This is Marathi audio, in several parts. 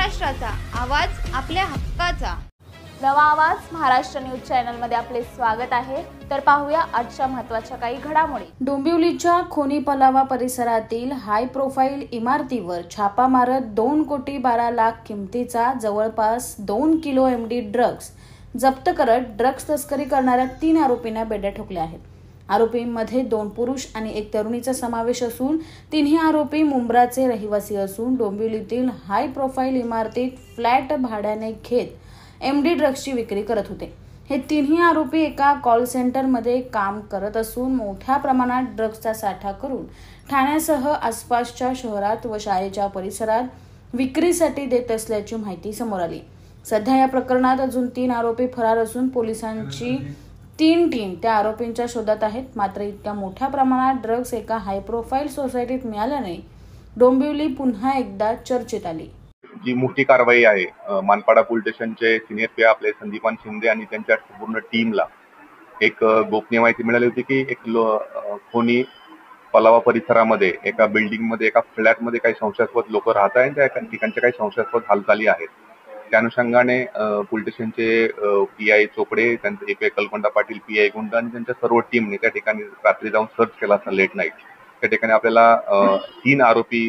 महाराष्ट्राचा आवाज, आपल्या हक्काचा. नवा आवाज महाराष्ट्र न्यूज चॅनलमध्ये आपले स्वागत आहे. तर पाहूया आजच्या महत्त्वाच्या काही घडामोडी. डोंबिवलीच्या खोनी पलावा परिसरातील हाय प्रोफाईल इमारतीवर छापा मारत 2,12,00,000 किमतीचा जवळपास 2 किलो MD ड्रग्ज जप्त करत ड्रग्ज तस्करी करणाऱ्या 3 आरोपींना बेड्या ठोकल्या आहेत. आरोपींमध्ये 2 पुरुष आणि 1 तरुणीचा समावेश असून तिन्ही आरोपी मुंब्राचे रहिवासी असून डोंबिवलीतील हाय प्रोफाईल इमारतीत फ्लॅट भाड्याने घेत MD ड्रग्जची विक्री करत होते. हे तिन्ही आरोपी एका कॉल सेंटरमध्ये काम करत असून मोठ्या प्रमाणात ड्रग्जचा साठा करून ठाण्यासह आसपासच्या शहरात व शाळेच्या परिसरात विक्रीसाठी देत असल्याची माहिती समोर आली. सध्या या प्रकरणात अजून 3 आरोपी फरार असून पोलिसांची 3 टीम त्या आरोपींच्या शोधात आहेत. मात्र इतक्या मोठ्या प्रमाणात ड्रग्ज एका हाय प्रोफाईल सोसायटीत मिळाल्याने डोंबिवली पुन्हा एकदा चर्चेत आली. जी मोठी कारवाई आहे, मानपाडा पोलीस स्टेशनचे सिनियर पी आपले संदीपान शिंदे आणि त्यांच्या पूर्ण टीमला एक गोपनीय माहिती मिळाली होती की एक खोनी पलावा परिसरामध्ये एका बिल्डिंगमध्ये एका फ्लॅटमध्ये काही संशयास्पद लोक राहत आहेत. त्या ठिकाणच्या काही संशयास्पद हालचाली आहेत. त्या अनुषंगाने पोलीस स्टेशनचे PI चोपडे, त्यांचे एक कल्पना पाटील, PI गुंड आणि त्यांच्या सर्व टीमने त्या ठिकाणी रात्री जाऊन सर्च केला असता लेट नाईट. त्या ठिकाणी आपल्याला 3 आरोपी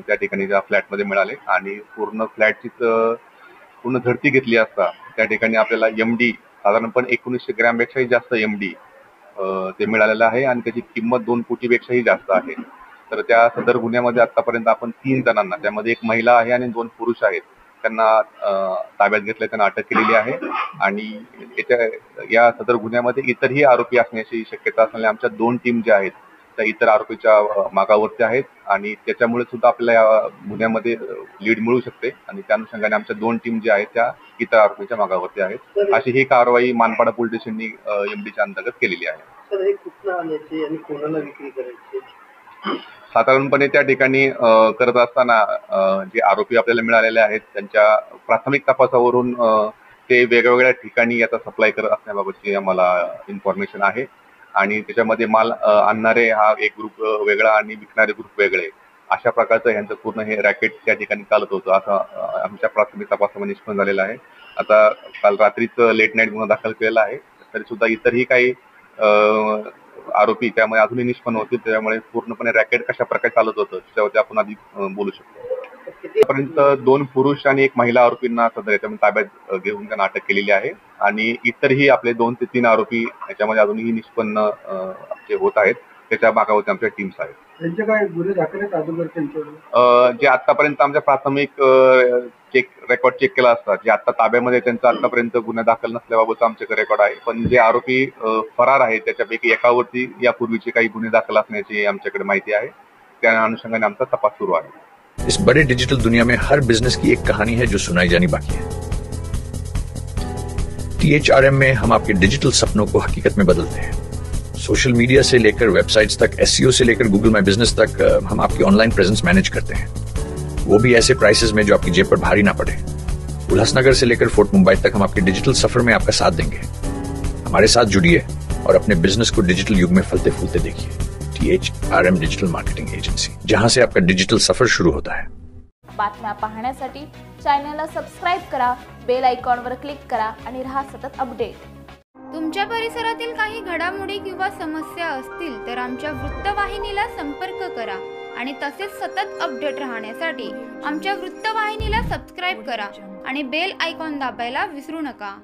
त्या ठिकाणी त्या फ्लॅटमध्ये मिळाले आणि पूर्ण फ्लॅटचीच पूर्ण झडती घेतली असता त्या ठिकाणी आपल्याला MD साधारणपणे 1900 ग्रॅमपेक्षाही जास्त MD ते मिळालेलं आहे आणि त्याची किंमत 2 कोटीपेक्षाही जास्त आहे. तर त्या सदर गुन्ह्यामध्ये आतापर्यंत आपण 3 जणांना, त्यामध्ये 1 महिला आहे आणि 2 पुरुष आहेत, त्यांना ताब्यात घेतले, त्यांना अटक केलेली आहे. आणि या सदर गुन्ह्यामध्ये इतरही आरोपी असण्याची शक्यता असल्याने आमच्या 2 टीम ज्या आहेत त्या इतर आरोपीच्या मागावरती आहेत आणि त्याच्यामुळे सुद्धा आपल्याला या गुन्ह्यामध्ये लीड मिळू शकते आणि त्या अनुषंगाने आमच्या 2 टीम ज्या आहेत त्या इतर आरोपीच्या मागावरती आहेत. अशी ही कारवाई मानपाडा पोलीस स्टेशननी MDच्या अंतर्गत केलेली आहे. साधारणपणे त्या ठिकाणी करत असताना जे आरोपी आपल्याला मिळालेले आहेत त्यांच्या प्राथमिक तपासावरून ते वेगवेगळ्या ठिकाणी याचा सप्लाय करत असण्याबाबतची आम्हाला इन्फॉर्मेशन आहे आणि त्याच्यामध्ये माल आणणारे हा एक ग्रुप वेगळा आणि विकणारे ग्रुप वेगळे, अशा प्रकारचं यांचं पूर्ण हे रॅकेट त्या ठिकाणी चालत होतं असं आमच्या प्राथमिक तपासामध्ये निष्पन्न झालेलं आहे. आता काल रात्रीच लेट नाईट गुन्हा दाखल केलेला आहे, तरी सुद्धा इतरही काही आरोपी त्यामुळे अजूनही निष्पन्न होतील. त्यामुळे पूर्णपणे रॅकेट कशा प्रकारे चालत होतं त्याच्यावरती आपण आधी बोलू शकतो. पर्यंत 2 पुरुष आणि 1 महिला आरोपींना सध्या याच्यामध्ये ताब्यात घेऊन त्यांना अटक केलेली आहे आणि इतरही आपले 2 ते 3 आरोपी याच्यामध्ये अजूनही निष्पन्न होत आहेत. त्याच्या भागावरती आमच्या टीम्स आहेत. त्यांचे काय गुन्हे दाखल आहेत अगोदर त्यांच्यावर? जे आतापर्यंत आमच्या प्राथमिक रेकॉर्ड चेक केला असता, जे आता ताब्यामध्ये त्यांचा आतापर्यंत गुन्हे दाखल नसल्याबाबत आमच्याकडे रेकॉर्ड आहे. पण जे आरोपी फरार आहेत त्याच्यापैकी एकावरती यापूर्वीचे काही गुन्हे दाखल असण्याची आमच्याकडे माहिती आहे. त्या अनुषंगाने आमचा तपास सुरू आहे. इस बड़े डिजिटल दुनिया में हर बिजनेस की एक कहानी है जो सुनाई जानी बाकी है. THRM में हम आपके डिजिटल सपनों को हकीकत में बदलते हैं. सोशल मीडिया से लेकर वेबसाइट्स तक, SEO से लेकर गूगल माई बिजनेस तक हम आपकी ऑनलाइन प्रेजेंस मैनेज करते हैं, वो भी ऐसे प्राइसेस में जो आपकी जेब पर भारी ना पड़े. उल्लासनगर से लेकर फोर्ट मुंबई तक हम आपके डिजिटल सफर में आपका साथ देंगे. हमारे साथ जुड़िए और अपने बिजनेस को डिजिटल युग में फलते फूलते देखिए. THRM डिजिटल मार्केटिंग एजेंसी, जहां से आपका डिजिटल सफर शुरू होता है. बातम्या पाहण्यासाठी चॅनलला सबस्क्राईब करा, बेल आयकॉनवर क्लिक करा आणि रहा सतत अपडेट. तुमच्या परिसरातील काही घडामोडी किंवा समस्या असतील तर आमच्या वृत्तवाहिनीला संपर्क करा आणि तसेच सतत अपडेट राहण्यासाठी आमच्या वृत्तवाहिनीला सबस्क्राईब करा आणि बेल आयकॉन दाबायला विसरू नका.